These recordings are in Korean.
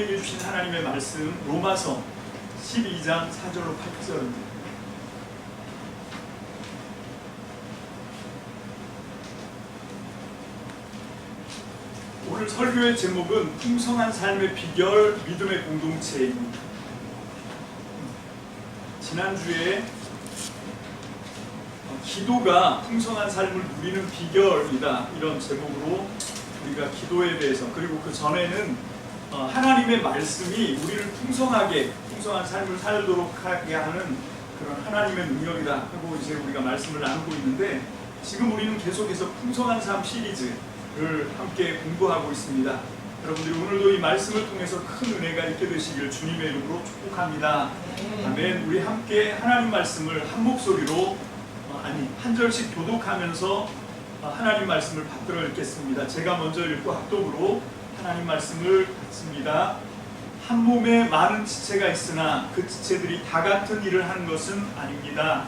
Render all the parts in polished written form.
우리에게 주신 하나님의 말씀 로마서 12장 4절로 8절입니다. 오늘 설교의 제목은 풍성한 삶의 비결, 믿음의 공동체입니다. 지난주에 기도가 풍성한 삶을 누리는 비결이다, 이런 제목으로 우리가 기도에 대해서, 그리고 그 전에는 하나님의 말씀이 우리를 풍성한 삶을 살도록 하게 하는 그런 하나님의 능력이다 하고 이제 우리가 말씀을 나누고 있는데, 지금 우리는 계속해서 풍성한 삶 시리즈를 함께 공부하고 있습니다. 여러분들이 오늘도 이 말씀을 통해서 큰 은혜가 있게 되시길 주님의 이름으로 축복합니다. 아멘. 우리 함께 하나님 말씀을 한 목소리로 한 절씩 교독하면서 하나님 말씀을 받들어 읽겠습니다. 제가 먼저 읽고 합독으로 하나님 말씀을 읽습니다. 한 몸에 많은 지체가 있으나 그 지체들이 다 같은 일을 하는 것은 아닙니다.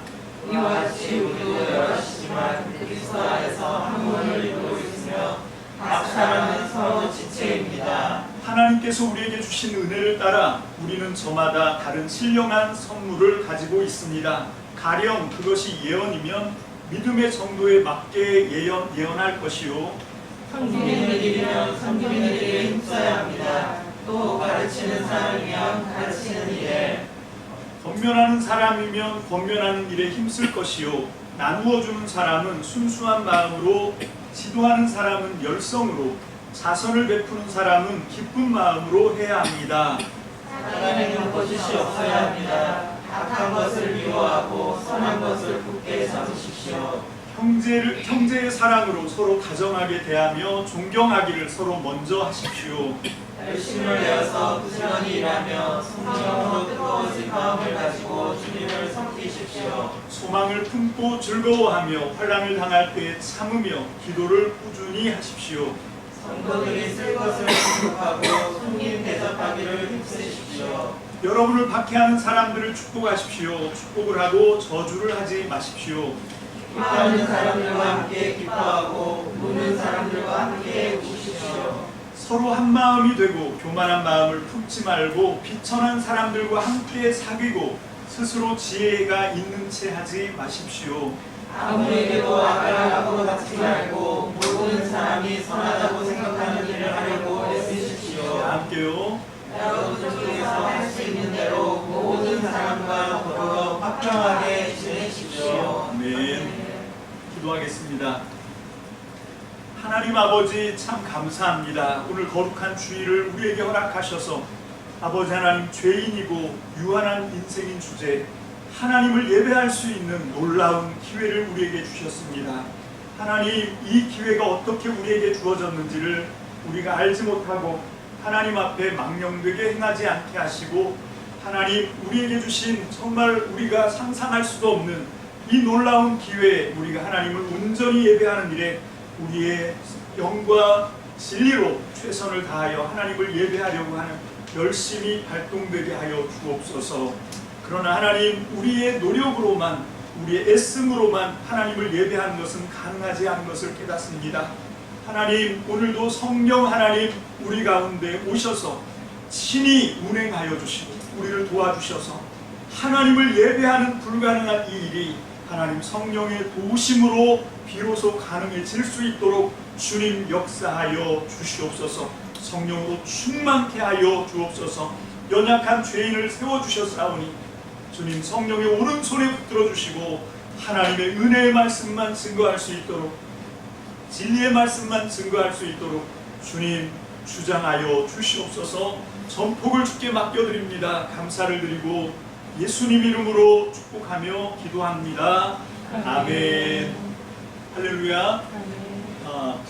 이와 같이 우리도 여럿이지만 그리스도 안에서 한 몸을 이루고 있으며 각 사람은 서로 지체입니다. 하나님께서 우리에게 주신 은혜를 따라 우리는 저마다 다른 신령한 선물을 가지고 있습니다. 가령 그것이 예언이면 믿음의 정도에 맞게 예언할 것이요, 섬기는 일이면 섬기는 일에 힘써야 합니다. 또 가르치는 사람이면 가르치는 일에, 권면하는 사람이면 권면하는 일에 힘쓸 것이요, 나누어주는 사람은 순수한 마음으로, 지도하는 사람은 열성으로, 자선을 베푸는 사람은 기쁜 마음으로 해야 합니다. 하나님은 거짓이 없어야 합니다. 악한 것을 미워하고 선한 것을 굳게 잡으십시오. 형제의 사랑으로 서로 다정하게 대하며 존경하기를 서로 먼저 하십시오. 열심을 내어서 부지런히 일하며 성령으로 뜨거워진 마음을 가지고 주님을 섬기십시오. 소망을 품고 즐거워하며 환난을 당할 때에 참으며 기도를 꾸준히 하십시오. 성도들이 쓸 것을 생각하고 손님 대접하기를 힘쓰십시오. 여러분을 박해하는 사람들을 축복하십시오. 축복을 하고 저주를 하지 마십시오. 기뻐하는 사람들과 함께 기뻐하고 우는 사람들과 함께 우십시오. 서로 한 마음이 되고 교만한 마음을 품지 말고 비천한 사람들과 함께 사귀고 스스로 지혜가 있는 채 하지 마십시오. 아무에게도 악을 하고 닥치지 말고 모든 사람이 선하다고 생각하는 일을 하려고 애쓰십시오. 함께요. 여러분 중에서 할 수 있는 대로 모든 사람과 더불어 화평하게 지내십시오. 아멘. 기도하겠습니다. 하나님 아버지, 참 감사합니다. 오늘 거룩한 주일을 우리에게 허락하셔서 아버지 하나님, 죄인이고 유한한 인생인 주제 하나님을 예배할 수 있는 놀라운 기회를 우리에게 주셨습니다. 하나님, 이 기회가 어떻게 우리에게 주어졌는지를 우리가 알지 못하고 하나님 앞에 망령되게 행하지 않게 하시고, 하나님, 우리에게 주신 정말 우리가 상상할 수도 없는 이 놀라운 기회에 우리가 하나님을 온전히 예배하는 일에 우리의 영과 진리로 최선을 다하여 하나님을 예배하려고 하는 열심히 발동되게 하여 주옵소서. 그러나 하나님, 우리의 노력으로만, 우리의 애씀으로만 하나님을 예배하는 것은 가능하지 않은 것을 깨닫습니다. 하나님, 오늘도 성령 하나님 우리 가운데 오셔서 친히 운행하여 주시고 우리를 도와주셔서 하나님을 예배하는 불가능한 이 일이 하나님 성령의 도우심으로 비로소 가능해질 수 있도록 주님 역사하여 주시옵소서. 성령으로 충만케 하여 주옵소서. 연약한 죄인을 세워주셨사오니 주님 성령의 오른손에 붙들어 주시고 하나님의 은혜의 말씀만 증거할 수 있도록, 진리의 말씀만 증거할 수 있도록 주님 주장하여 주시옵소서. 전폭을 주께 맡겨드립니다. 감사를 드리고 예수님 이름으로 축복하며 기도합니다. 아멘. 할렐루야.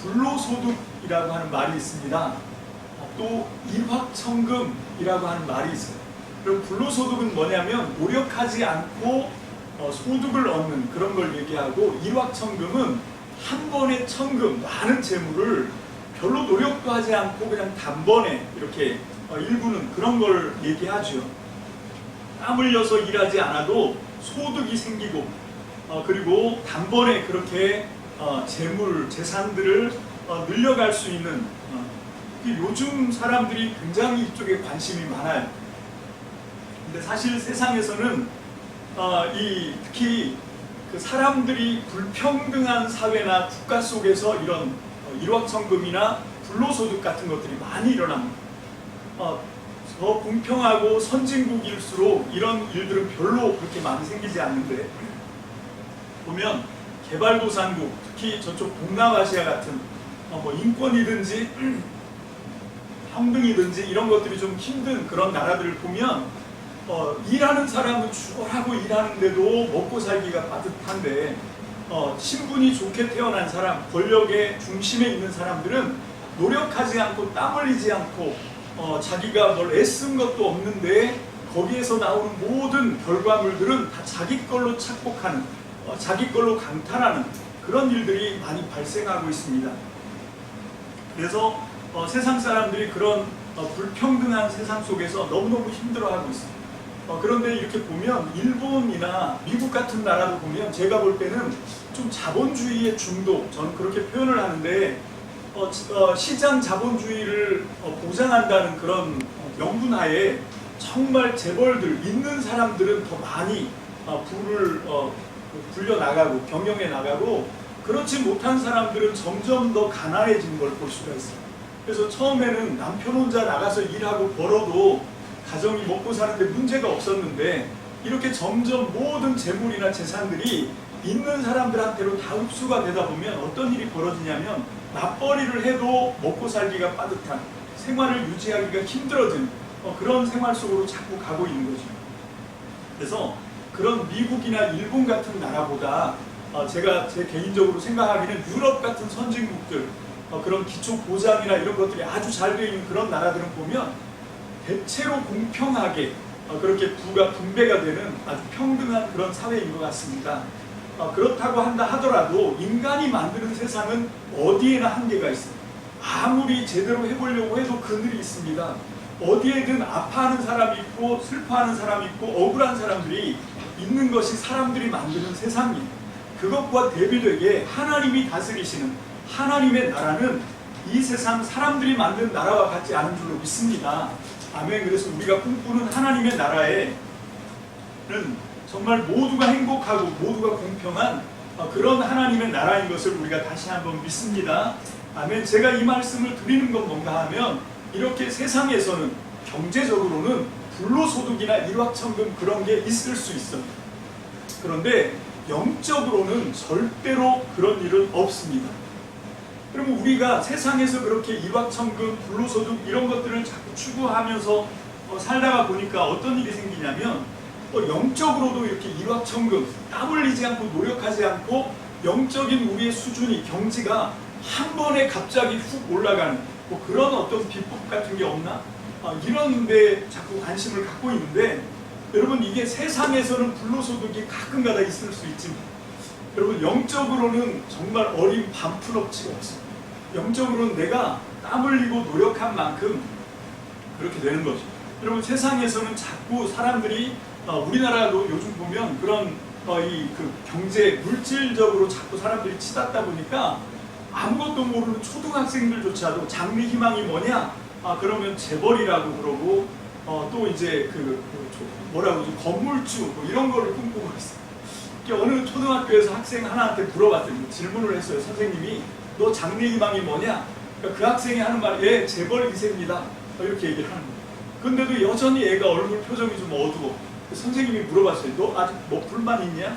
불로소득이라고 하는 말이 있습니다. 또 일확천금이라고 하는 말이 있어요. 그럼 불로소득은 뭐냐면 노력하지 않고 소득을 얻는 그런 걸 얘기하고, 일확천금은 한 번에 천금, 많은 재물을 별로 노력도 하지 않고 그냥 단번에 이렇게 일구는 그런 걸 얘기하죠. 땀 흘려서 일하지 않아도 소득이 생기고 그리고 단번에 그렇게 재물, 재산들을 늘려갈 수 있는 요즘 사람들이 굉장히 이쪽에 관심이 많아요. 근데 사실 세상에서는 특히 그 사람들이 불평등한 사회나 국가 속에서 이런 일확천금이나 불로소득 같은 것들이 많이 일어납니다. 더 공평하고 선진국일수록 이런 일들은 별로 그렇게 많이 생기지 않는데, 보면 개발도상국, 특히 저쪽 동남아시아 같은 인권이든지 평등이든지 이런 것들이 좀 힘든 그런 나라들을 보면 일하는 사람은 죽어라고 일하는데도 먹고 살기가 빠듯한데, 신분이 좋게 태어난 사람, 권력의 중심에 있는 사람들은 노력하지 않고 땀 흘리지 않고 자기가 뭘 애쓴 것도 없는데 거기에서 나오는 모든 결과물들은 다 자기 걸로 착복하는, 자기 걸로 강탈하는 그런 일들이 많이 발생하고 있습니다. 그래서 세상 사람들이 그런 불평등한 세상 속에서 너무너무 힘들어하고 있습니다. 그런데 이렇게 보면 일본이나 미국 같은 나라도 보면 제가 볼 때는 좀 자본주의의 중독, 저는 그렇게 표현을 하는데, 시장 자본주의를 보장한다는 그런 명분하에 정말 재벌들, 있는 사람들은 더 많이 부를 불려나가고 경영해 나가고, 그렇지 못한 사람들은 점점 더 가난해지는 걸 볼 수가 있어요. 그래서 처음에는 남편 혼자 나가서 일하고 벌어도 가정이 먹고 사는데 문제가 없었는데, 이렇게 점점 모든 재물이나 재산들이 있는 사람들한테로 다 흡수가 되다 보면 어떤 일이 벌어지냐면, 맞벌이를 해도 먹고 살기가 빠듯한, 생활을 유지하기가 힘들어진 그런 생활 속으로 자꾸 가고 있는 거죠. 그래서 그런 미국이나 일본 같은 나라보다 제가 제 개인적으로 생각하기는 유럽 같은 선진국들, 그런 기초 보장이나 이런 것들이 아주 잘 되어 있는 그런 나라들은 보면 대체로 공평하게 그렇게 부가 분배가 되는 아주 평등한 그런 사회인 것 같습니다. 그렇다고 한다 하더라도 인간이 만드는 세상은 어디에나 한계가 있습니다. 아무리 제대로 해보려고 해도 그늘이 있습니다. 어디에든 아파하는 사람이 있고 슬퍼하는 사람이 있고 억울한 사람들이 있는 것이 사람들이 만드는 세상입니다. 그것과 대비되게 하나님이 다스리시는 하나님의 나라는 이 세상 사람들이 만든 나라와 같지 않은 줄로 믿습니다. 아멘. 그래서 우리가 꿈꾸는 하나님의 나라에는 정말 모두가 행복하고 모두가 공평한 그런 하나님의 나라인 것을 우리가 다시 한번 믿습니다. 아멘. 제가 이 말씀을 드리는 건 뭔가 하면, 이렇게 세상에서는 경제적으로는 불로소득이나 일확천금 그런 게 있을 수 있어요. 그런데 영적으로는 절대로 그런 일은 없습니다. 그러면 우리가 세상에서 그렇게 일확천금, 불로소득 이런 것들을 자꾸 추구하면서 살다가 보니까 어떤 일이 생기냐면, 영적으로도 이렇게 일확천금, 땀 흘리지 않고 노력하지 않고 영적인 우리의 수준이, 경지가 한 번에 갑자기 훅 올라가는 그런 어떤 비법 같은 게 없나? 이런 데 자꾸 관심을 갖고 있는데, 여러분 이게 세상에서는 불로소득이 가끔가다 있을 수 있지만, 여러분 영적으로는 정말 어린 반푼업치가 없습니다. 영적으로는 내가 땀 흘리고 노력한 만큼 그렇게 되는 거죠. 여러분 세상에서는 자꾸 사람들이 우리나라도 요즘 보면 그런 그 경제 물질적으로 자꾸 사람들이 치닫다 보니까 아무것도 모르는 초등학생들조차도 장래 희망이 뭐냐? 그러면 재벌이라고 그러고 또 이제 뭐라고 그러죠? 건물주 뭐 이런 거를 꿈꾸고 있어요. 어느 초등학교에서 학생 하나한테 물어봤더니 질문을 했어요. 선생님이 너 장래 희망이 뭐냐? 그러니까 그 학생이 하는 말이 예, 재벌 2세입니다. 이렇게 얘기를 하는 거예요. 근데도 여전히 애가 얼굴 표정이 좀 어두워. 선생님이 물어봤어요. 너 아직 뭐 불만 있냐?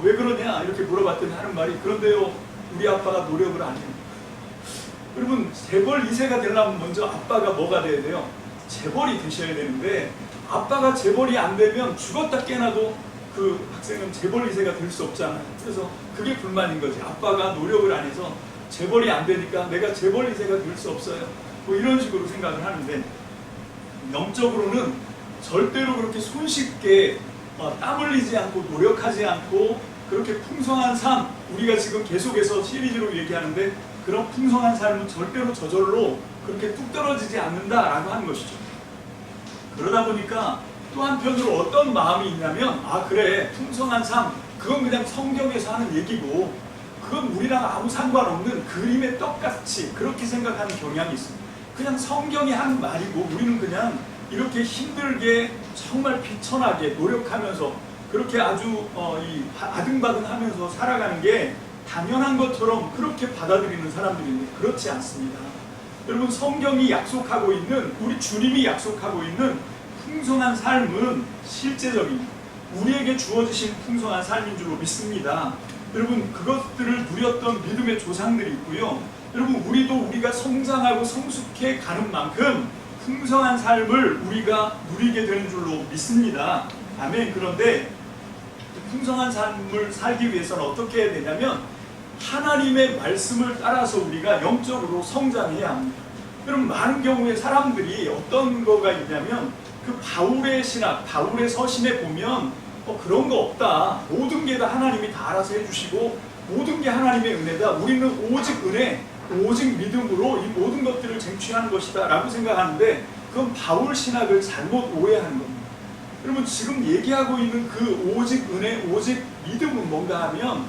왜 그러냐? 이렇게 물어봤더니 하는 말이, 그런데요 우리 아빠가 노력을 안 해요. 여러분 재벌 2세가 되려면 먼저 아빠가 뭐가 돼야 돼요? 재벌이 되셔야 되는데, 아빠가 재벌이 안 되면 죽었다 깨나도 그 학생은 재벌 2세가 될 수 없잖아요. 그래서 그게 불만인 거지. 아빠가 노력을 안 해서 재벌이 안 되니까 내가 재벌 2세가 될 수 없어요. 뭐 이런 식으로 생각을 하는데, 영적으로는 절대로 그렇게 손쉽게 땀 흘리지 않고 노력하지 않고 그렇게 풍성한 삶, 우리가 지금 계속해서 시리즈로 얘기하는데 그런 풍성한 삶은 절대로 저절로 그렇게 뚝 떨어지지 않는다라고 하는 것이죠. 그러다 보니까 또 한편으로 어떤 마음이 있냐면, 그래 풍성한 삶 그건 그냥 성경에서 하는 얘기고 그건 우리랑 아무 상관없는 그림의 떡같이 그렇게 생각하는 경향이 있습니다. 그냥 성경이 하는 말이고 우리는 그냥 이렇게 힘들게 정말 비천하게 노력하면서 그렇게 아주 아등바등하면서 살아가는 게 당연한 것처럼 그렇게 받아들이는 사람들인데 그렇지 않습니다. 여러분, 성경이 약속하고 있는, 우리 주님이 약속하고 있는 풍성한 삶은 실제적인 우리에게 주어지신 풍성한 삶인 줄로 믿습니다. 여러분, 그것들을 누렸던 믿음의 조상들이 있고요. 여러분, 우리가 성장하고 성숙해 가는 만큼 풍성한 삶을 우리가 누리게 되는 줄로 믿습니다. 아멘. 그런데 풍성한 삶을 살기 위해서는 어떻게 해야 되냐면 하나님의 말씀을 따라서 우리가 영적으로 성장해야 합니다. 여러분, 많은 경우에 사람들이 어떤 거가 있냐면 그 바울의 신학, 바울의 서신에 보면 그런 거 없다. 모든 게 다 하나님이 다 알아서 해주시고 모든 게 하나님의 은혜다. 우리는 오직 은혜, 오직 믿음으로 이 모든 것들을 쟁취하는 것이다 라고 생각하는데 그건 바울 신학을 잘못 오해하는 겁니다. 여러분, 지금 얘기하고 있는 그 오직 은혜, 오직 믿음은 뭔가 하면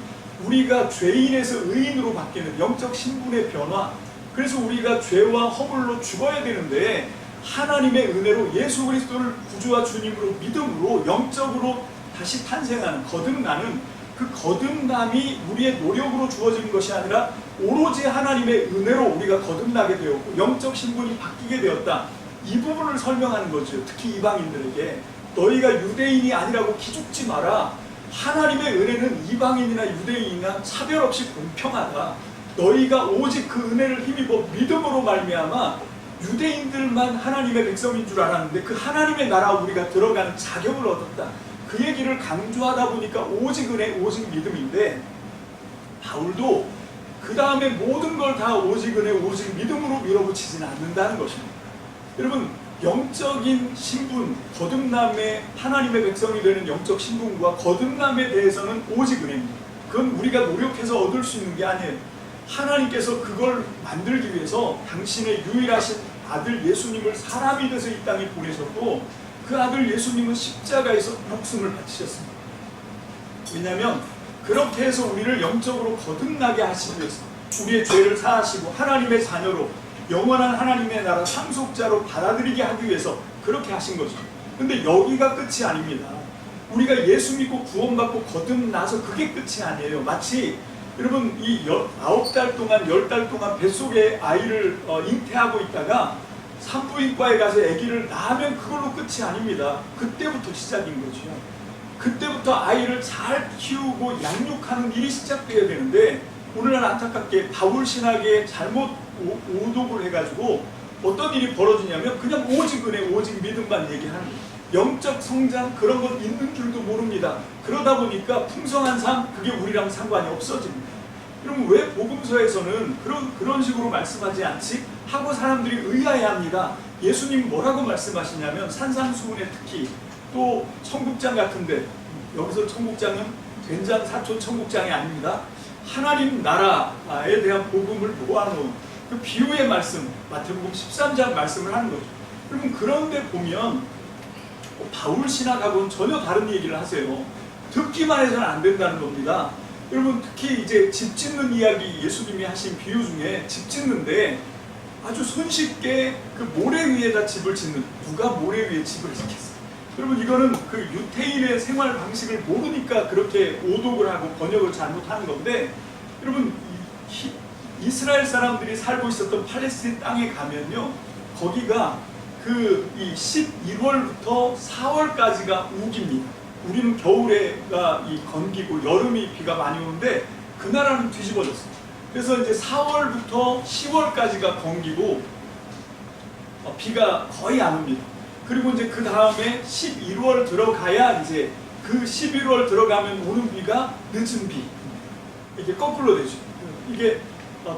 우리가 죄인에서 의인으로 바뀌는 영적 신분의 변화, 그래서 우리가 죄와 허물로 죽어야 되는데 하나님의 은혜로 예수 그리스도를 구주와 주님으로 믿음으로 영적으로 다시 탄생하는, 거듭나는 그 거듭남이 우리의 노력으로 주어지는 것이 아니라 오로지 하나님의 은혜로 우리가 거듭나게 되었고 영적 신분이 바뀌게 되었다. 이 부분을 설명하는 거죠. 특히 이방인들에게 너희가 유대인이 아니라고 기죽지 마라. 하나님의 은혜는 이방인이나 유대인이나 차별 없이 공평하다. 너희가 오직 그 은혜를 힘입어 믿음으로 말미암아 유대인들만 하나님의 백성인 줄 알았는데 그 하나님의 나라 우리가 들어가는 자격을 얻었다. 그 얘기를 강조하다 보니까 오직 은혜, 오직 믿음인데 바울도 그 다음에 모든 걸 다 오직 은혜, 오직 믿음으로 밀어붙이지는 않는다는 것입니다. 여러분, 영적인 신분, 거듭남의 하나님의 백성이 되는 영적 신분과 거듭남에 대해서는 오직 은혜입니다. 그건 우리가 노력해서 얻을 수 있는 게 아니에요. 하나님께서 그걸 만들기 위해서 당신의 유일하신 아들 예수님을 사람이 돼서 이 땅에 보내셨고 그 아들 예수님은 십자가에서 목숨을 바치셨습니다. 왜냐하면 그렇게 해서 우리를 영적으로 거듭나게 하시기 위해서 우리의 죄를 사하시고 하나님의 자녀로 영원한 하나님의 나라 상속자로 받아들이게 하기 위해서 그렇게 하신 거죠. 근데 여기가 끝이 아닙니다. 우리가 예수 믿고 구원받고 거듭나서 그게 끝이 아니에요. 마치 여러분 이 9달 동안 10달 동안 뱃속에 아이를 잉태하고 있다가 산부인과에 가서 아기를 낳으면 그걸로 끝이 아닙니다. 그때부터 시작인 거죠. 그때부터 아이를 잘 키우고 양육하는 일이 시작돼야 되는데 오늘날 안타깝게 바울 신학에 잘못 오독을 해가지고 어떤 일이 벌어지냐면 그냥 오직 은혜, 오직 믿음만 얘기하는 거예요. 영적 성장 그런 건 있는 줄도 모릅니다. 그러다 보니까 풍성한 삶 그게 우리랑 상관이 없어집니다. 그럼 왜 복음서에서는 그런 식으로 말씀하지 않지? 하고 사람들이 의아해합니다. 예수님 뭐라고 말씀하시냐면 산상수훈에 특히 또 청국장 같은데 여기서 청국장은 된장 사촌 청국장이 아닙니다. 하나님 나라에 대한 복음을 모아놓은 그 비유의 말씀 마태복음 13장 말씀을 하는 거죠. 여러분 그런데 보면 바울 신학하고는 전혀 다른 얘기를 하세요. 듣기만 해서는 안 된다는 겁니다. 여러분 특히 이제 집 짓는 이야기 예수님이 하신 비유 중에 집 짓는데 아주 손쉽게 그 모래 위에다 집을 짓는 누가 모래 위에 집을 짓겠어요. 여러분 이거는 그 유태인의 생활 방식을 모르니까 그렇게 오독을 하고 번역을 잘못하는 건데 여러분 이스라엘 사람들이 살고 있었던 팔레스틴 땅에 가면요 거기가 그 이 11월부터 4월까지가 우기입니다. 우리는 겨울에가 이 건기고 여름이 비가 많이 오는데 그 나라는 뒤집어졌어요. 그래서 이제 4월부터 10월까지가 건기고 비가 거의 안 옵니다. 그리고 이제 그 다음에 11월 들어가야 이제 그 11월 들어가면 오는 비가 늦은 비. 이게 거꾸로 되죠. 이게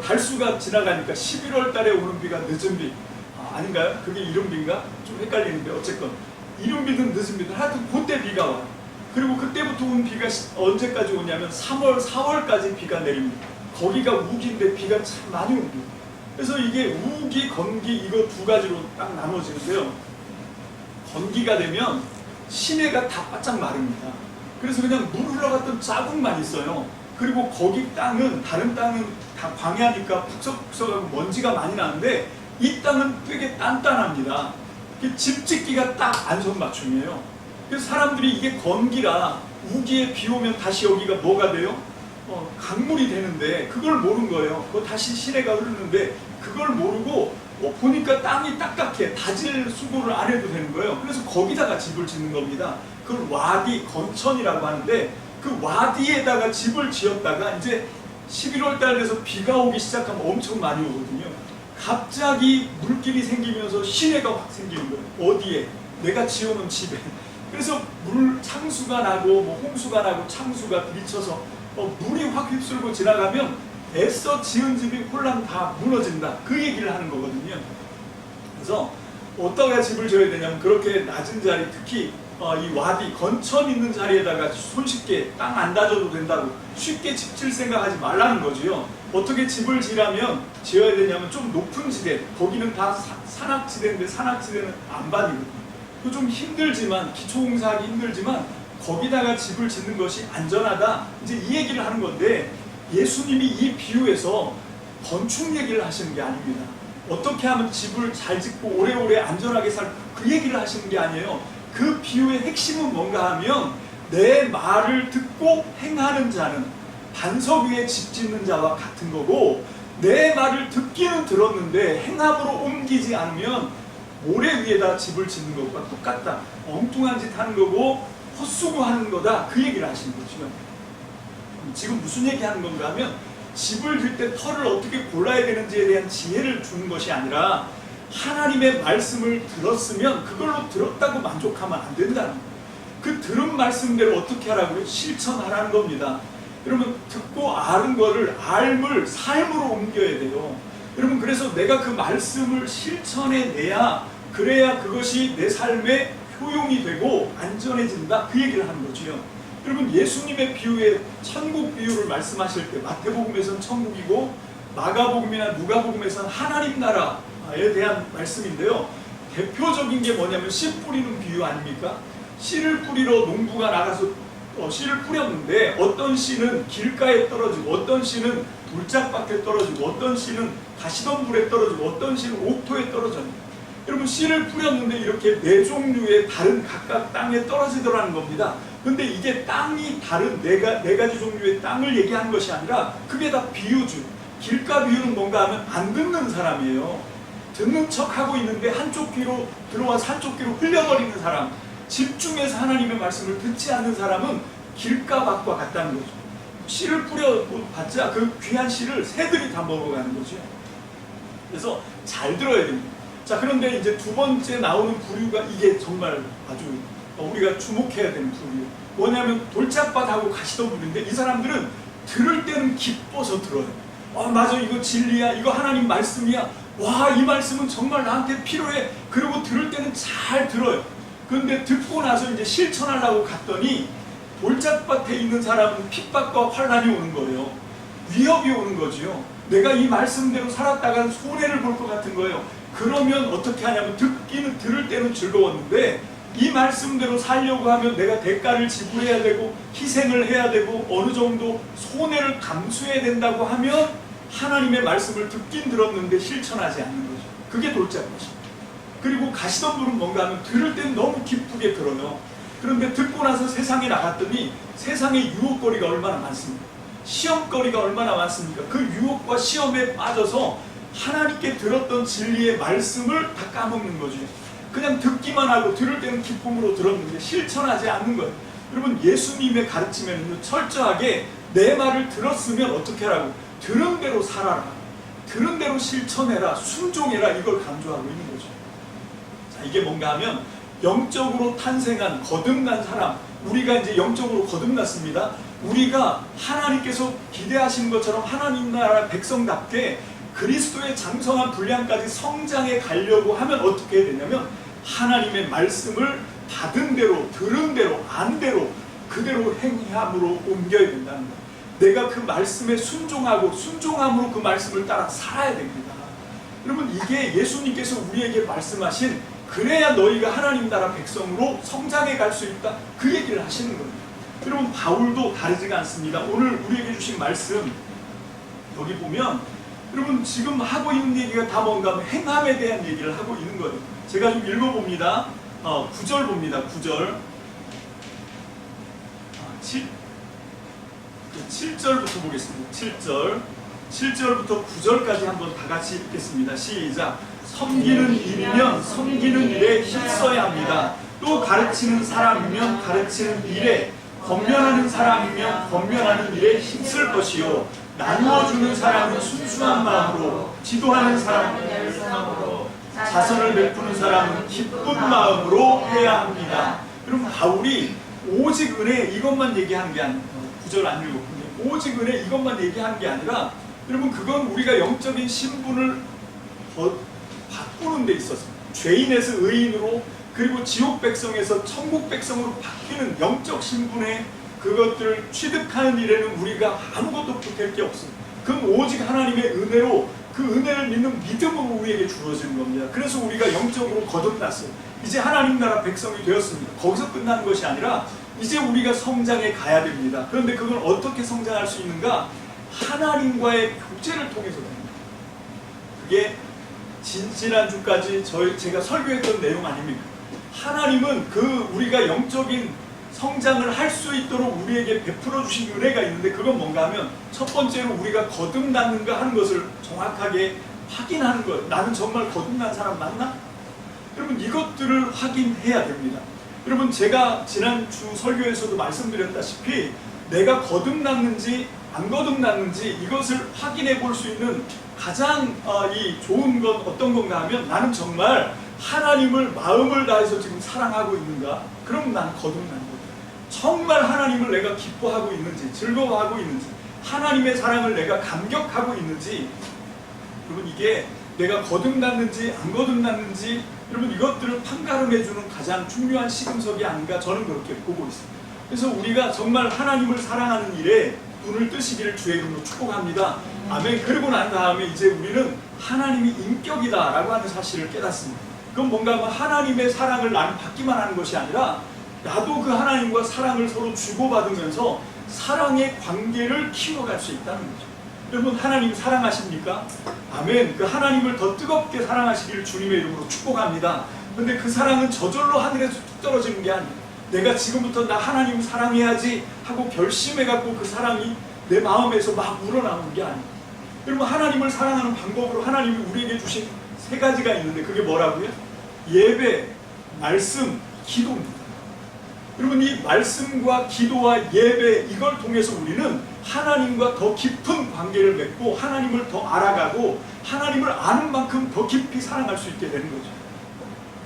달수가 지나가니까 11월 달에 오는 비가 늦은 비. 아닌가요? 그게 이른비인가? 좀 헷갈리는데 어쨌건 이른비든 늦은비든 하여튼 그때 비가 와요. 그리고 그때부터 온 비가 언제까지 오냐면 3월, 4월까지 비가 내립니다. 거기가 우기인데 비가 참 많이 옵니다. 그래서 이게 우기, 건기 이거 두 가지로 딱 나눠지는데요. 건기가 되면 시내가 다 바짝 마릅니다. 그래서 그냥 물 흘러갔던 자국만 있어요. 그리고 거기 땅은 다른 땅은 다 광야니까 푹석푹석하고 먼지가 많이 나는데 이 땅은 되게 단단합니다. 집 짓기가 딱 안성맞춤이에요. 그래서 사람들이 이게 건기라 우기에 비 오면 다시 여기가 뭐가 돼요? 강물이 되는데 그걸 모른 거예요. 그거 다시 시내가 흐르는데 그걸 모르고 보니까 땅이 딱딱해. 다질 수고를 안 해도 되는 거예요. 그래서 거기다가 집을 짓는 겁니다. 그걸 와디, 건천이라고 하는데 그 와디에다가 집을 지었다가 이제 11월 달 돼서 비가 오기 시작하면 엄청 많이 오거든요. 갑자기 물길이 생기면서 시내가 확 생기는 거예요. 어디에? 내가 지어놓은 집에. 그래서 창수가 나고 홍수가 나고 창수가 들이쳐서 물이 확 휩쓸고 지나가면 애써 지은 집이 홀랑 다 무너진다. 그 얘기를 하는 거거든요. 그래서 어떻게 집을 지어야 되냐면 그렇게 낮은 자리, 특히 이 와디, 건천 있는 자리에다가 손쉽게 땅 안 다져도 된다고 쉽게 집 질 생각하지 말라는 거지요. 어떻게 집을 지어야 되냐면 좀 높은 지대, 거기는 다 산악지대인데 산악지대는 안반이거든요. 그 좀 힘들지만, 기초공사하기 힘들지만 거기다가 집을 짓는 것이 안전하다. 이제 이 얘기를 하는 건데 예수님이 이 비유에서 건축 얘기를 하시는 게 아닙니다. 어떻게 하면 집을 잘 짓고 오래오래 안전하게 그 얘기를 하시는 게 아니에요. 그 비유의 핵심은 뭔가 하면 내 말을 듣고 행하는 자는 반석 위에 집 짓는 자와 같은 거고, 내 말을 듣기는 들었는데 행함으로 옮기지 않으면 모래 위에다 집을 짓는 것과 똑같다. 엉뚱한 짓 하는 거고 헛수고하는 거다. 그 얘기를 하시는 거죠. 지금 무슨 얘기하는 건가 하면 집을 질 때 터를 어떻게 골라야 되는지에 대한 지혜를 주는 것이 아니라 하나님의 말씀을 들었으면 그걸로 들었다고 만족하면 안 된다는 거예요. 그 들은 말씀대로 어떻게 하라고요? 실천하라는 겁니다. 여러분, 듣고 아는 거를 삶을 삶으로 옮겨야 돼요. 여러분, 그래서 내가 그 말씀을 실천해내야, 그래야 그것이 내 삶에 효용이 되고 안전해진다. 그 얘기를 하는 거죠. 여러분, 예수님의 비유에 천국 비유를 말씀하실 때 마태복음에서는 천국이고 마가복음이나 누가복음에서는 하나님 나라에 대한 말씀인데요. 대표적인 게 뭐냐면 씨 뿌리는 비유 아닙니까? 씨를 뿌리러 농부가 나가서 씨를 뿌렸는데 어떤 씨는 길가에 떨어지고 어떤 씨는 돌짝밭에 떨어지고 어떤 씨는 가시덤불에 떨어지고 어떤 씨는 옥토에 떨어져요. 여러분, 씨를 뿌렸는데 이렇게 네 종류의 다른 각각 땅에 떨어지더라는 겁니다. 근데 이게 땅이 다른 네 가지 종류의 땅을 얘기하는 것이 아니라 그게 다 비유죠. 길가 비유는 뭔가 하면 안 듣는 사람이에요. 듣는 척하고 있는데 한쪽 귀로 들어와서 한쪽 귀로 흘려버리는 사람, 집중해서 하나님의 말씀을 듣지 않는 사람은 길가밭과 같다는 거죠. 씨를 뿌려봤자 그 귀한 씨를 새들이 다 먹어가는 거죠. 그래서 잘 들어야 됩니다. 자, 그런데 이제 두 번째 나오는 부류가 이게 정말 아주 우리가 주목해야 되는 부류. 뭐냐면 돌짝밭하고 가시덤불인데 이 사람들은 들을 때는 기뻐서 들어요. 맞아, 이거 진리야, 이거 하나님 말씀이야, 와, 이 말씀은 정말 나한테 필요해. 그리고 들을 때는 잘 들어요. 그런데 듣고 나서 이제 실천하려고 갔더니 돌짝밭에 있는 사람은 핍박과 환란이 오는 거예요. 위협이 오는 거지요. 내가 이 말씀대로 살았다간 손해를 볼 것 같은 거예요. 그러면 어떻게 하냐면 들을 때는 즐거웠는데 이 말씀대로 살려고 하면 내가 대가를 지불해야 되고 희생을 해야 되고 어느 정도 손해를 감수해야 된다고 하면 하나님의 말씀을 듣긴 들었는데 실천하지 않는 거죠. 그게 돌짝밭입니다. 그리고 가시덤불은 뭔가 하면 들을 땐 너무 기쁘게 들어요. 그런데 듣고 나서 세상에 나갔더니 세상에 유혹거리가 얼마나 많습니까? 시험거리가 얼마나 많습니까? 그 유혹과 시험에 빠져서 하나님께 들었던 진리의 말씀을 다 까먹는 거죠. 그냥 듣기만 하고 들을 때는 기쁨으로 들었는데 실천하지 않는 거예요. 여러분, 예수님의 가르침에는 철저하게 내 말을 들었으면 어떻게 하라고? 들은 대로 살아라, 들은 대로 실천해라, 순종해라, 이걸 강조하고 있는 거죠. 자, 이게 뭔가 하면 영적으로 탄생한 거듭난 사람, 우리가 이제 영적으로 거듭났습니다. 우리가 하나님께서 기대하시는 것처럼 하나님 나라 백성답게 그리스도의 장성한 분량까지 성장해 가려고 하면 어떻게 해야 되냐면 하나님의 말씀을 받은 대로, 들은 대로, 안 대로 그대로 행함으로 옮겨야 된다는 거예요. 내가 그 말씀에 순종하고 순종함으로 그 말씀을 따라 살아야 됩니다. 여러분, 이게 예수님께서 우리에게 말씀하신 그래야 너희가 하나님 나라 백성으로 성장해 갈 수 있다, 그 얘기를 하시는 거예요. 여러분, 바울도 다르지가 않습니다. 오늘 우리에게 주신 말씀 여기 보면 여러분 지금 하고 있는 얘기가 다 뭔가 하면 행함에 대한 얘기를 하고 있는 거예요. 제가 좀 읽어봅니다. 9절 봅니다. 9절 7절부터 보겠습니다. 7절부터 9절까지 한번 다 같이 읽겠습니다. 시작. 섬기는 일이면 섬기는 일에 힘써야 합니다. 또 가르치는 사람이면 가르치는 일에, 권면하는 사람이면 권면하는 일에 힘쓸 것이요, 나누어주는 사람은 순수한 마음으로, 지도하는 사람은 열성으로, 자선을 베푸는 사람은 기쁜 마음으로 해야 합니다. 여러분 바울이 오직 은혜 이것만 얘기한 게 아니라, 9절 안 읽었군요. 오직 은혜 이것만 얘기한 게 아니라, 여러분 그건 우리가 영적인 신분을 바꾸는 데 있어서 죄인에서 의인으로, 그리고 지옥 백성에서 천국 백성으로 바뀌는 영적 신분의 그것들을 취득하는 일에는 우리가 아무것도 될 게 없습니다. 그건 오직 하나님의 은혜로, 그 은혜를 믿는 믿음으로 우리에게 주어지는 겁니다. 그래서 우리가 영적으로 거듭났어요. 이제 하나님 나라 백성이 되었습니다. 거기서 끝나는 것이 아니라 이제 우리가 성장해 가야 됩니다. 그런데 그걸 어떻게 성장할 수 있는가? 하나님과의 교제를 통해서 됩니다. 그게 지난주까지 제가 설교했던 내용 아닙니까? 하나님은 우리가 영적인 성장을 할 수 있도록 우리에게 베풀어 주신 은혜가 있는데, 그건 뭔가 하면 첫 번째로 우리가 거듭났는가 하는 것을 정확하게 확인하는 거예요. 나는 정말 거듭난 사람 맞나? 여러분 이것들을 확인해야 됩니다. 여러분 제가 지난주 설교에서도 말씀드렸다시피 내가 거듭났는지 안 거듭났는지 이것을 확인해 볼 수 있는 가장 좋은 건 어떤 건가 하면, 나는 정말 하나님을 마음을 다해서 지금 사랑하고 있는가? 그럼 난 거듭난 거예요. 정말 하나님을 내가 기뻐하고 있는지, 즐거워하고 있는지, 하나님의 사랑을 내가 감격하고 있는지, 여러분 이게 내가 거듭났는지 안 거듭났는지, 여러분 이것들을 판가름해주는 가장 중요한 시금석이 아닌가, 저는 그렇게 보고 있습니다. 그래서 우리가 정말 하나님을 사랑하는 일에 눈을 뜨시기를 주의 이름으로 축복합니다. 아멘. 그러고 난 다음에 이제 우리는 하나님이 인격이다 라고 하는 사실을 깨닫습니다. 그건 뭔가 하나님의 사랑을 나는 받기만 하는 것이 아니라 나도 그 하나님과 사랑을 서로 주고받으면서 사랑의 관계를 키워갈 수 있다는 거죠. 여러분 하나님 사랑하십니까? 아멘. 그 하나님을 더 뜨겁게 사랑하시기를 주님의 이름으로 축복합니다. 그런데 그 사랑은 저절로 하늘에서 뚝 떨어지는 게 아니에요. 내가 지금부터 나 하나님 사랑해야지 하고 결심해갖고 그 사랑이 내 마음에서 막 우러나오는 게 아니에요. 여러분 하나님을 사랑하는 방법으로 하나님이 우리에게 주신 3가지가 있는데, 그게 뭐라고요? 예배, 말씀, 기도입니다. 여러분 이 말씀과 기도와 예배, 이걸 통해서 우리는 하나님과 더 깊은 관계를 맺고 하나님을 더 알아가고 하나님을 아는 만큼 더 깊이 사랑할 수 있게 되는 거죠.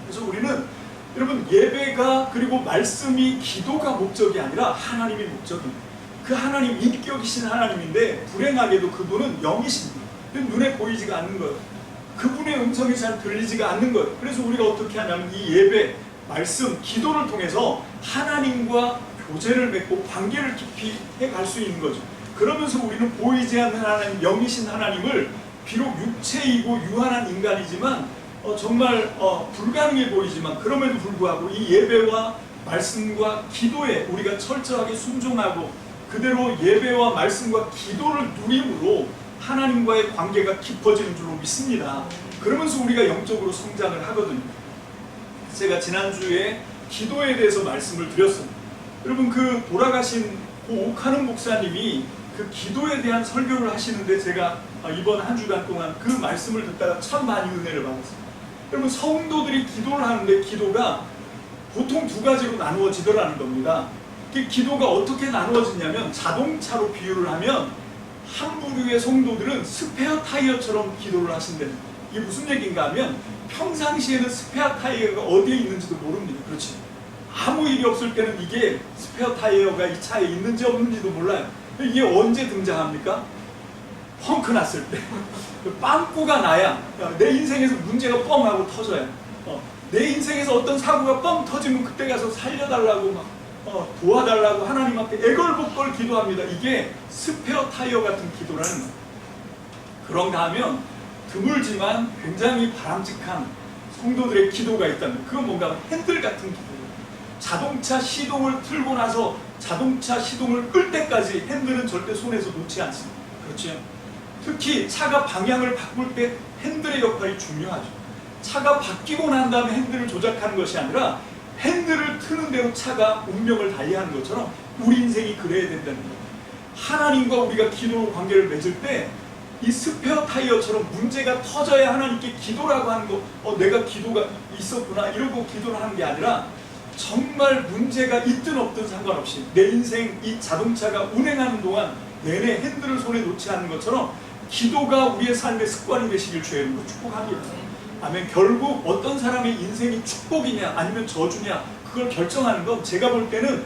그래서 우리는 여러분 예배가, 그리고 말씀이, 기도가 목적이 아니라 하나님이 목적입니다. 그 하나님, 인격이신 하나님인데 불행하게도 그분은 영이십니다. 눈에 보이지가 않는 거예요. 그분의 음성이 잘 들리지가 않는 거예요. 그래서 우리가 어떻게 하냐면 이 예배, 말씀, 기도를 통해서 하나님과 교제를 맺고 관계를 깊이 해갈 수 있는 거죠. 그러면서 우리는 보이지 않는 하나님, 영이신 하나님을 비록 육체이고 유한한 인간이지만 정말 불가능해 보이지만, 그럼에도 불구하고 이 예배와 말씀과 기도에 우리가 철저하게 순종하고 그대로 예배와 말씀과 기도를 누림으로 하나님과의 관계가 깊어지는 줄로 믿습니다. 그러면서 우리가 영적으로 성장을 하거든요. 제가 지난주에 기도에 대해서 말씀을 드렸습니다. 여러분 그 돌아가신 오카는 목사님이 그 기도에 대한 설교를 하시는데, 제가 이번 한 주간 동안 그 말씀을 듣다가 참 많이 은혜를 받았습니다. 여러분 성도들이 기도를 하는데 기도가 보통 2가지로 나누어지더라는 겁니다. 그 기도가 어떻게 나누어지냐면, 자동차로 비유를 하면 한 부류의 성도들은 스페어 타이어처럼 기도를 하신다는 거예요. 이게 무슨 얘기인가 하면, 평상시에는 스페어 타이어가 어디에 있는지도 모릅니다. 그렇지? 아무 일이 없을 때는 이게 스페어 타이어가 이 차에 있는지 없는지도 몰라요. 이게 언제 등장합니까? 펑크 났을 때. 빵꾸가 나야 내 인생에서 문제가 뻥 하고 터져요. 내 인생에서 어떤 사고가 뻥 터지면 그때 가서 살려달라고 막 도와달라고 하나님 앞에 애걸복걸 기도합니다. 이게 스페어 타이어 같은 기도라는 거예요. 그런가 하면 드물지만 굉장히 바람직한 성도들의 기도가 있다면, 그건 뭔가 핸들 같은 기도예요. 자동차 시동을 틀고 나서 자동차 시동을 끌 때까지 핸들은 절대 손에서 놓지 않습니다. 그렇죠? 특히 차가 방향을 바꿀 때 핸들의 역할이 중요하죠. 차가 바뀌고 난 다음에 핸들을 조작하는 것이 아니라 핸들을 트는 대로 차가 운명을 달리하는 것처럼 우리 인생이 그래야 된다는 거예요. 하나님과 우리가 기도로 관계를 맺을 때 이 스페어 타이어처럼 문제가 터져야 하나님께 기도라고 하는 거, 내가 기도가 있었구나 이러고 기도를 하는 게 아니라 정말 문제가 있든 없든 상관없이 내 인생 이 자동차가 운행하는 동안 내내 핸들을 손에 놓지 않는 것처럼 기도가 우리의 삶의 습관이 되시길 주의 이름으로 축복합니다. 아멘. 결국 어떤 사람의 인생이 축복이냐 아니면 저주냐 그걸 결정하는 건 제가 볼 때는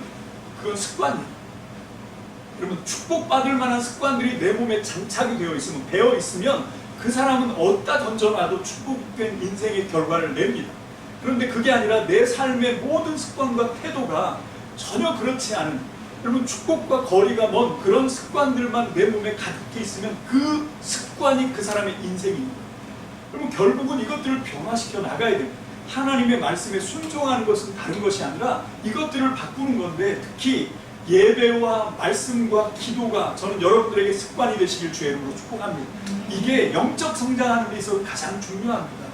그건 습관이에요. 그러면 축복받을 만한 습관들이 내 몸에 장착이 되어 있으면, 배어 있으면 그 사람은 어디다 던져놔도 축복된 인생의 결과를 냅니다. 그런데 그게 아니라 내 삶의 모든 습관과 태도가 전혀 그렇지 않은, 여러분 축복과 거리가 먼 그런 습관들만 내 몸에 가득해 있으면 그 습관이 그 사람의 인생입니다. 그러면 결국은 이것들을 변화시켜 나가야 됩니다. 하나님의 말씀에 순종하는 것은 다른 것이 아니라 이것들을 바꾸는 건데, 특히 예배와 말씀과 기도가 저는 여러분들에게 습관이 되시길 주의 이름으로 축복합니다. 이게 영적 성장하는 데 있어서 가장 중요합니다.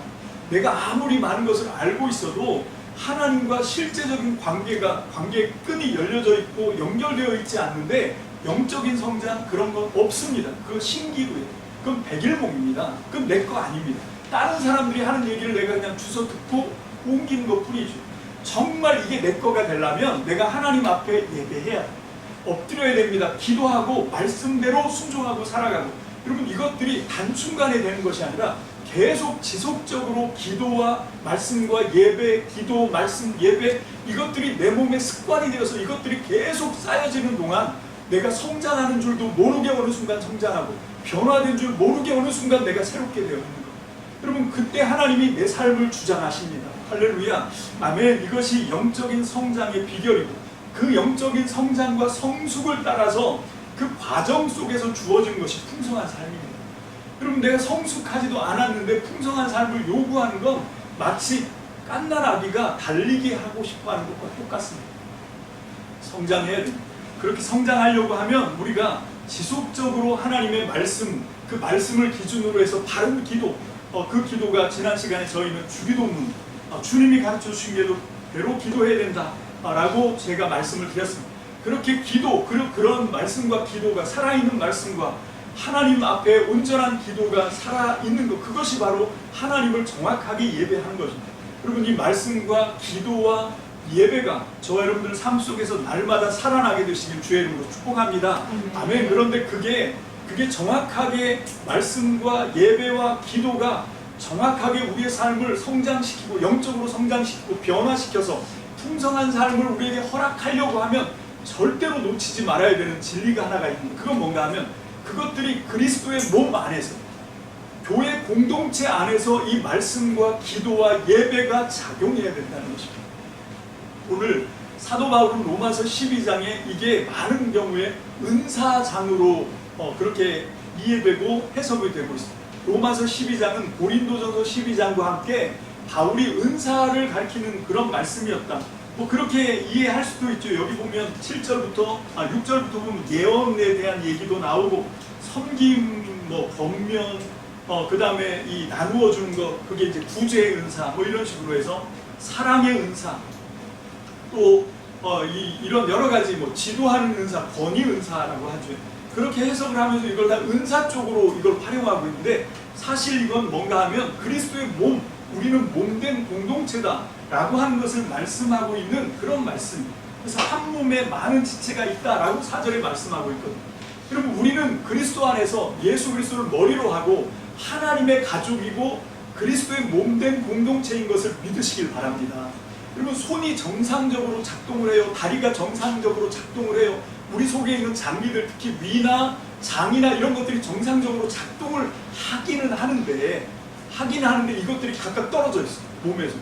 내가 아무리 많은 것을 알고 있어도 하나님과 실제적인 관계의 끈이 열려져 있고 연결되어 있지 않는데 영적인 성장 그런 건 없습니다. 그건 신기루예요. 그건 백일봉입니다. 그건 내 거 아닙니다. 다른 사람들이 하는 얘기를 내가 그냥 주워 듣고 옮기는 것 뿐이죠. 정말 이게 내 거가 되려면 내가 하나님 앞에 예배해야 돼요. 엎드려야 됩니다. 기도하고 말씀대로 순종하고 살아가고. 여러분 이것들이 단순간에 되는 것이 아니라 계속 지속적으로 기도와 말씀과 예배, 기도, 말씀, 예배 이것들이 내 몸의 습관이 되어서 이것들이 계속 쌓여지는 동안 내가 성장하는 줄도 모르게 어느 순간 성장하고 변화된 줄 모르게 어느 순간 내가 새롭게 되어 있는 것. 여러분 그때 하나님이 내 삶을 주장하십니다. 할렐루야. 아멘. 이것이 영적인 성장의 비결이고 그 영적인 성장과 성숙을 따라서 그 과정 속에서 주어진 것이 풍성한 삶입니다. 여러분 내가 성숙하지도 않았는데 풍성한 삶을 요구하는 건 마치 갓난 아기가 달리기 하고 싶어하는 것과 똑같습니다. 성장해야 됩니다. 그렇게 성장하려고 하면 우리가 지속적으로 하나님의 말씀, 그 말씀을 기준으로 해서 바른 기도, 그 기도가 지난 시간에 저희는 주기도문, 주님이 가르쳐 주신 대로 기도해야 된다라고 제가 말씀을 드렸습니다. 그렇게 기도, 그런 말씀과 기도가 살아있는 말씀과 하나님 앞에 온전한 기도가 살아있는 것, 그것이 바로 하나님을 정확하게 예배하는 것입니다. 여러분 이 말씀과 기도와 예배가 저와 여러분들 삶 속에서 날마다 살아나게 되시길 주의 이름으로 축복합니다. 아멘. 그런데 그게 정확하게 말씀과 예배와 기도가 정확하게 우리의 삶을 성장시키고 영적으로 성장시키고 변화시켜서 풍성한 삶을 우리에게 허락하려고 하면 절대로 놓치지 말아야 되는 진리가 하나가 있는데, 그건 뭔가 하면 그것들이 그리스도의 몸 안에서, 교회 공동체 안에서 이 말씀과 기도와 예배가 작용해야 된다는 것입니다. 오늘 사도 바울은 로마서 12장에 이게 많은 경우에 은사장으로 그렇게 이해되고 해석이 되고 있습니다. 로마서 12장은 고린도전서 12장과 함께 바울이 은사를 가리키는 그런 말씀이었다. 뭐 그렇게 이해할 수도 있죠. 여기 보면 6절부터 보면 예언에 대한 얘기도 나오고 섬김, 권면, 그 다음에 이 나누어 주는 것, 그게 이제 구제의 은사, 뭐 이런 식으로 해서 사랑의 은사, 또 이런 여러 가지 지도하는 은사, 권위 은사라고 하죠. 그렇게 해석을 하면서 이걸 다 은사 쪽으로 이걸 활용하고 있는데, 사실 이건 뭔가 하면 그리스도의 몸, 우리는 몸된 공동체다 라고 하는 것을 말씀하고 있는 그런 말씀입니다. 그래서 한 몸에 많은 지체가 있다라고 4절에 말씀하고 있거든요. 여러분 우리는 그리스도 안에서 예수 그리스도를 머리로 하고 하나님의 가족이고 그리스도의 몸된 공동체인 것을 믿으시길 바랍니다. 여러분 손이 정상적으로 작동을 해요. 다리가 정상적으로 작동을 해요. 우리 속에 있는 장기들, 특히 위나 장이나 이런 것들이 정상적으로 작동을 하기는 하는데 이것들이 각각 떨어져 있어요. 몸에서.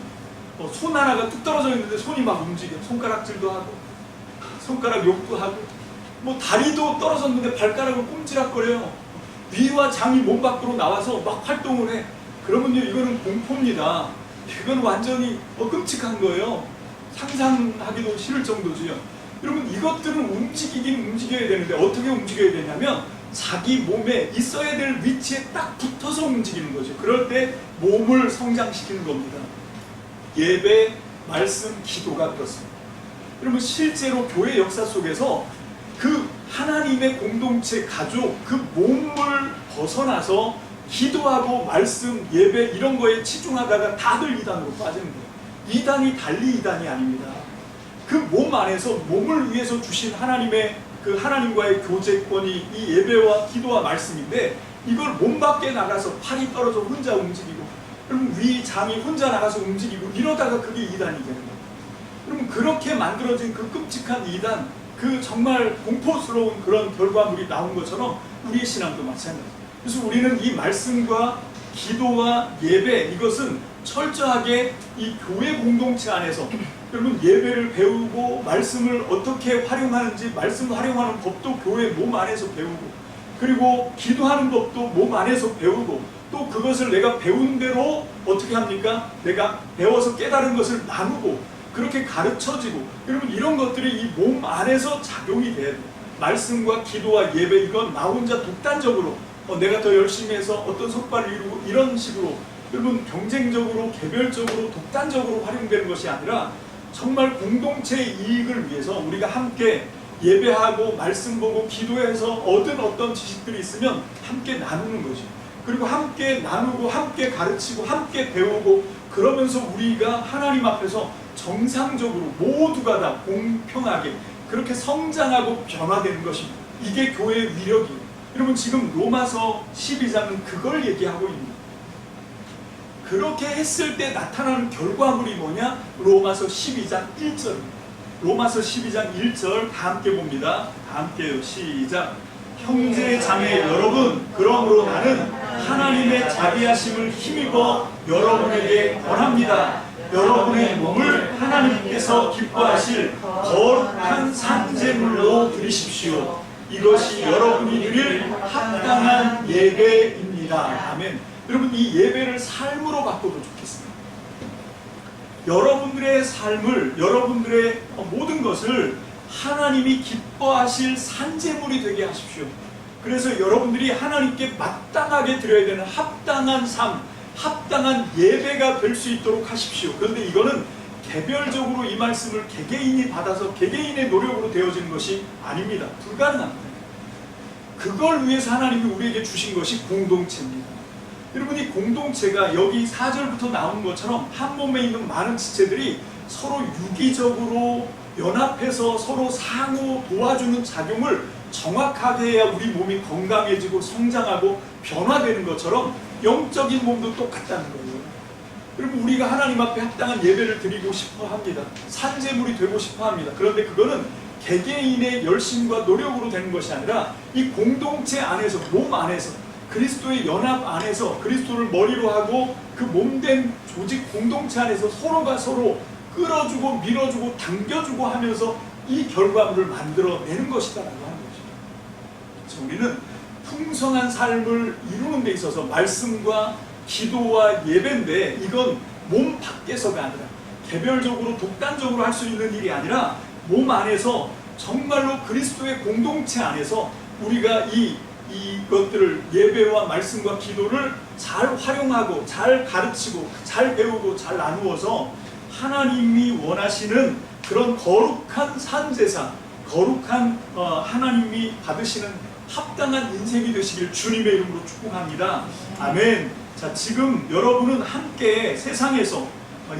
손 하나가 뚝 떨어져 있는데 손이 막 움직여요. 손가락질도 하고 손가락 욕도 하고 다리도 떨어졌는데 발가락을 꼼지락거려요. 위와 장이 몸 밖으로 나와서 막 활동을 해. 그러면요 이거는 공포입니다. 이건 완전히 끔찍한 거예요. 상상하기도 싫을 정도지요. 여러분 이것들은 움직이긴 움직여야 되는데 어떻게 움직여야 되냐면 자기 몸에 있어야 될 위치에 딱 붙어서 움직이는 거죠. 그럴 때 몸을 성장시키는 겁니다. 예배, 말씀, 기도가 그렇습니다. 여러분 실제로 교회 역사 속에서 그 하나님의 공동체, 가족, 그 몸을 벗어나서 기도하고 말씀, 예배 이런 거에 치중하다가 다들 이단으로 빠지는 거예요. 이단이 달리 이단이 아닙니다. 그 몸 안에서 몸을 위해서 주신 하나님의 그 하나님과의 교제권이 이 예배와 기도와 말씀인데 이걸 몸 밖에 나가서 팔이 떨어져 혼자 움직이고 그럼 위, 장이 혼자 나가서 움직이고 이러다가 그게 이단이 되는 거예요. 그럼 그렇게 만들어진 그 끔찍한 이단, 그 정말 공포스러운 그런 결과물이 나온 것처럼 우리의 신앙도 마찬가지예요. 그래서 우리는 이 말씀과 기도와 예배 이것은 철저하게 이 교회 공동체 안에서 여러분 예배를 배우고 말씀을 어떻게 활용하는지 말씀 활용하는 법도 교회 몸 안에서 배우고 그리고 기도하는 법도 몸 안에서 배우고 또 그것을 내가 배운 대로 어떻게 합니까? 내가 배워서 깨달은 것을 나누고 그렇게 가르쳐지고 여러분 이런 것들이 이 몸 안에서 작용이 돼야 돼요. 말씀과 기도와 예배 이건 나 혼자 독단적으로 내가 더 열심히 해서 어떤 성과를 이루고 이런 식으로 여러분 경쟁적으로 개별적으로 독단적으로 활용되는 것이 아니라 정말 공동체의 이익을 위해서 우리가 함께 예배하고 말씀 보고 기도해서 얻은 어떤 지식들이 있으면 함께 나누는 거죠. 그리고 함께 나누고 함께 가르치고 함께 배우고 그러면서 우리가 하나님 앞에서 정상적으로 모두가 다 공평하게 그렇게 성장하고 변화되는 것입니다. 이게 교회의 위력이에요. 여러분 지금 로마서 12장은 그걸 얘기하고 있습니다. 그렇게 했을 때 나타나는 결과물이 뭐냐? 로마서 12장 1절입니다. 로마서 12장 1절 다 함께 봅니다. 다 함께요. 시작. 형제 자매 여러분, 그러므로 나는 하나님의 자비하심을 힘입어 여러분에게 권합니다. 여러분의 몸을 하나님께서 기뻐하실 거룩한 산제물로 드리십시오. 이것이 여러분이 드릴 합당한 예배입니다. 아멘. 여러분 이 예배를 삶으로 바꿔도 좋겠습니다. 여러분들의 삶을 여러분들의 모든 것을 하나님이 기뻐하실 산제물이 되게 하십시오. 그래서 여러분들이 하나님께 마땅하게 드려야 되는 합당한 삶, 합당한 예배가 될 수 있도록 하십시오. 그런데 이거는 개별적으로 이 말씀을 개개인이 받아서 개개인의 노력으로 되어지는 것이 아닙니다. 불가능합니다. 그걸 위해서 하나님이 우리에게 주신 것이 공동체입니다. 여러분 이 공동체가 여기 4절부터 나오는 것처럼 한 몸에 있는 많은 지체들이 서로 유기적으로 연합해서 서로 상호 도와주는 작용을 정확하게 해야 우리 몸이 건강해지고 성장하고 변화되는 것처럼 영적인 몸도 똑같다는 거예요. 여러분 우리가 하나님 앞에 합당한 예배를 드리고 싶어 합니다. 산제물이 되고 싶어 합니다. 그런데 그거는 개개인의 열심과 노력으로 되는 것이 아니라 이 공동체 안에서 몸 안에서 그리스도의 연합 안에서 그리스도를 머리로 하고 그 몸된 조직 공동체 안에서 서로가 서로 끌어주고 밀어주고 당겨주고 하면서 이 결과물을 만들어내는 것이다라고 하는 거죠. 우리는 풍성한 삶을 이루는 데 있어서 말씀과 기도와 예배인데 이건 몸 밖에서가 아니라 개별적으로 독단적으로 할 수 있는 일이 아니라 몸 안에서 정말로 그리스도의 공동체 안에서 우리가 이것들을 예배와 말씀과 기도를 잘 활용하고 잘 가르치고 잘 배우고 잘 나누어서 하나님이 원하시는 그런 거룩한 산제사, 거룩한 하나님이 받으시는 합당한 인생이 되시길 주님의 이름으로 축복합니다. 아멘. 자, 지금 여러분은 함께 세상에서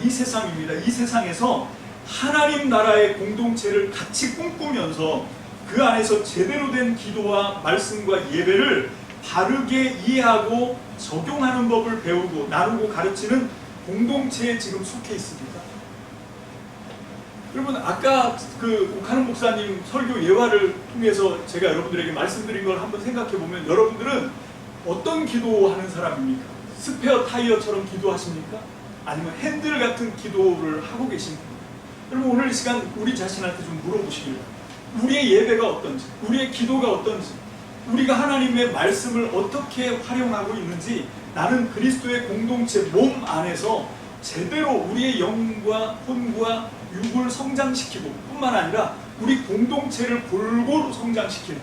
이 세상입니다. 이 세상에서 하나님 나라의 공동체를 같이 꿈꾸면서 그 안에서 제대로 된 기도와 말씀과 예배를 바르게 이해하고 적용하는 법을 배우고 나누고 가르치는 공동체에 지금 속해 있습니다. 여러분 아까 그 옥하는 목사님 설교 예화를 통해서 제가 여러분들에게 말씀드린 걸 한번 생각해 보면 여러분들은 어떤 기도하는 사람입니까? 스페어 타이어처럼 기도하십니까? 아니면 핸들 같은 기도를 하고 계십니까? 여러분 오늘 이 시간 우리 자신한테 좀 물어보시길 바랍니다. 우리의 예배가 어떤지, 우리의 기도가 어떤지, 우리가 하나님의 말씀을 어떻게 활용하고 있는지 나는 그리스도의 공동체 몸 안에서 제대로 우리의 영과 혼과 육을 성장시키고 뿐만 아니라 우리 공동체를 골고루 성장시키는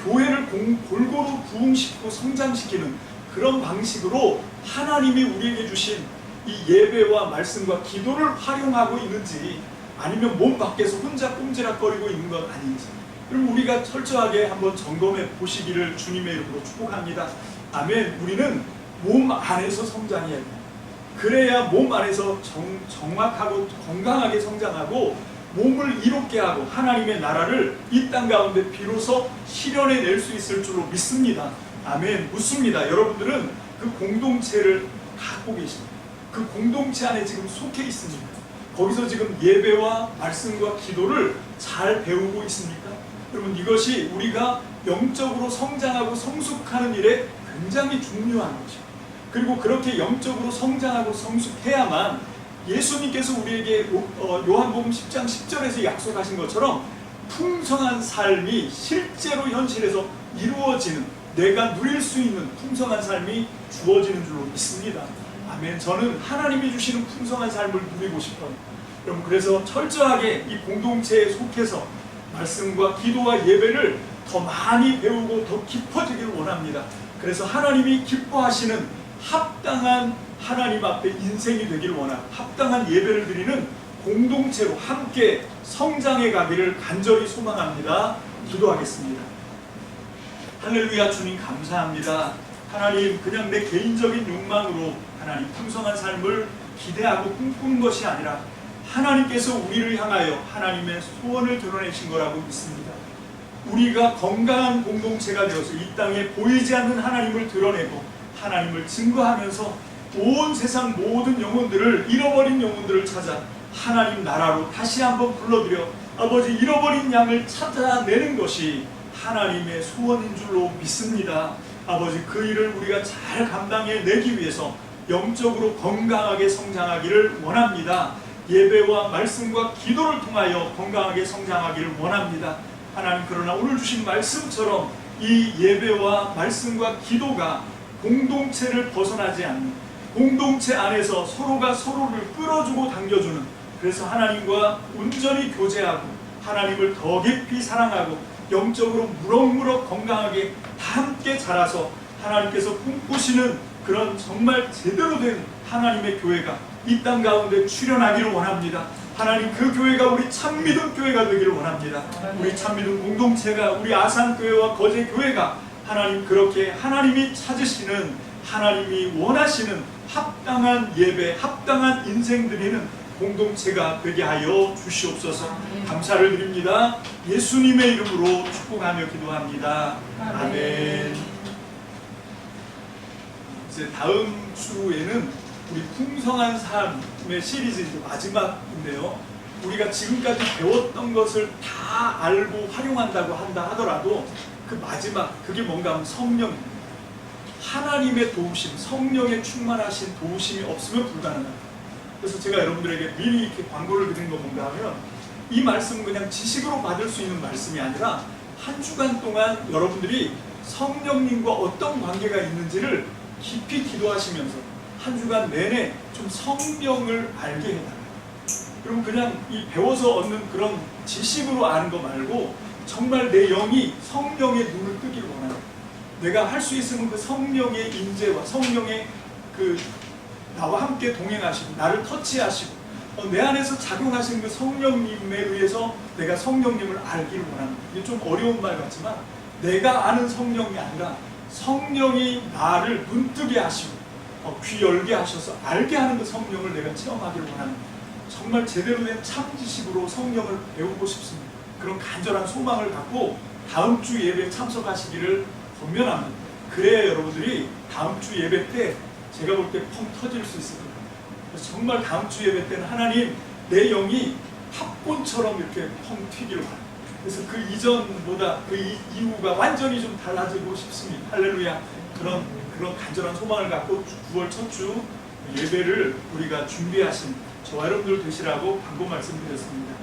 교회를 골고루 부흥시키고 성장시키는 그런 방식으로 하나님이 우리에게 주신 이 예배와 말씀과 기도를 활용하고 있는지, 아니면 몸 밖에서 혼자 꼼지락거리고 있는 건 아닌지, 그럼 우리가 철저하게 한번 점검해 보시기를 주님의 이름으로 축복합니다. 아멘. 우리는 몸 안에서 성장해야 됩니다. 그래야 몸 안에서 정확하고 건강하게 성장하고 몸을 이롭게 하고 하나님의 나라를 이 땅 가운데 비로소 실현해 낼 수 있을 줄로 믿습니다. 아멘. 묻습니다. 여러분들은 그 공동체를 갖고 계십니다. 그 공동체 안에 지금 속해 있습니다. 거기서 지금 예배와 말씀과 기도를 잘 배우고 있습니까? 여러분, 이것이 우리가 영적으로 성장하고 성숙하는 일에 굉장히 중요한 것이죠. 그리고 그렇게 영적으로 성장하고 성숙해야만 예수님께서 우리에게 요한복음 10장 10절에서 약속하신 것처럼 풍성한 삶이 실제로 현실에서 이루어지는, 내가 누릴 수 있는 풍성한 삶이 주어지는 줄로 믿습니다. 아멘. 저는 하나님이 주시는 풍성한 삶을 누리고 싶어요. 여러분, 그래서 철저하게 이 공동체에 속해서 말씀과 기도와 예배를 더 많이 배우고 더 깊어지길 원합니다. 그래서 하나님이 기뻐하시는 합당한 하나님 앞에 인생이 되길 원하고, 합당한 예배를 드리는 공동체로 함께 성장해 가기를 간절히 소망합니다. 기도하겠습니다. 할렐루야. 주님 감사합니다. 하나님, 그냥 내 개인적인 욕망으로 하나님 풍성한 삶을 기대하고 꿈꾸는 것이 아니라 하나님께서 우리를 향하여 하나님의 소원을 드러내신 거라고 믿습니다. 우리가 건강한 공동체가 되어서 이 땅에 보이지 않는 하나님을 드러내고 하나님을 증거하면서 온 세상 모든 영혼들을, 잃어버린 영혼들을 찾아 하나님 나라로 다시 한번 불러들여 아버지 잃어버린 양을 찾아내는 것이 하나님의 소원인 줄로 믿습니다. 아버지, 그 일을 우리가 잘 감당해내기 위해서 영적으로 건강하게 성장하기를 원합니다. 예배와 말씀과 기도를 통하여 건강하게 성장하기를 원합니다. 하나님, 그러나 오늘 주신 말씀처럼 이 예배와 말씀과 기도가 공동체를 벗어나지 않는, 공동체 안에서 서로가 서로를 끌어주고 당겨주는, 그래서 하나님과 온전히 교제하고 하나님을 더 깊이 사랑하고 영적으로 무럭무럭 건강하게 다 함께 자라서 하나님께서 꿈꾸시는 그런 정말 제대로 된 하나님의 교회가 이 땅 가운데 출현하기를 원합니다. 하나님, 그 교회가 우리 참믿음 교회가 되기를 원합니다. 우리 참믿음 공동체가, 우리 아산교회와 거제교회가 하나님, 그렇게 하나님이 찾으시는, 하나님이 원하시는 합당한 예배, 합당한 인생 드리는 공동체가 되게 하여 주시옵소서. 감사를 드립니다. 예수님의 이름으로 축복하며 기도합니다. 아멘. 이제 다음 주에는 우리 풍성한 삶의 시리즈 이제 마지막인데요. 우리가 지금까지 배웠던 것을 다 알고 활용한다고 한다 하더라도 그 마지막, 그게 뭔가 하면 성령입니다. 하나님의 도우심, 성령의 충만하신 도우심이 없으면 불가능합니다. 그래서 제가 여러분들에게 미리 이렇게 광고를 드린 거 뭔가 하면, 이 말씀은 그냥 지식으로 받을 수 있는 말씀이 아니라 한 주간 동안 여러분들이 성령님과 어떤 관계가 있는지를 깊이 기도하시면서 한 주간 내내 좀 성경을 알게 해달라요. 그럼 그냥 이 배워서 얻는 그런 지식으로 아는 거 말고 정말 내 영이 성령의 눈을 뜨기를 원해요. 내가 할 수 있으면 그 성령의 임재와 성령의 그 나와 함께 동행하시고 나를 터치하시고 내 안에서 작용하시는 그 성령님에 의해서 내가 성령님을 알기를 원합니다. 이게 좀 어려운 말 같지만 내가 아는 성령이 아니라 성령이 나를 눈뜨게 하시고 귀 열게 하셔서 알게 하는 그 성령을 내가 체험하기를 원합니다. 정말 제대로 된 참지식으로 성령을 배우고 싶습니다. 그런 간절한 소망을 갖고 다음 주 예배에 참석하시기를 권면합니다. 그래야 여러분들이 다음 주 예배 때 제가 볼 때 펑 터질 수 있을 겁니다. 그래서 정말 다음 주 예배 때는 하나님, 내 영이 팝콘처럼 이렇게 펑 튀기를 바랍니다. 그래서 그 이전보다 그 이후가 완전히 좀 달라지고 싶습니다. 할렐루야. 그런 간절한 소망을 갖고 9월 첫 주 예배를 우리가 준비하신 저와 여러분들 되시라고 광고 말씀드렸습니다.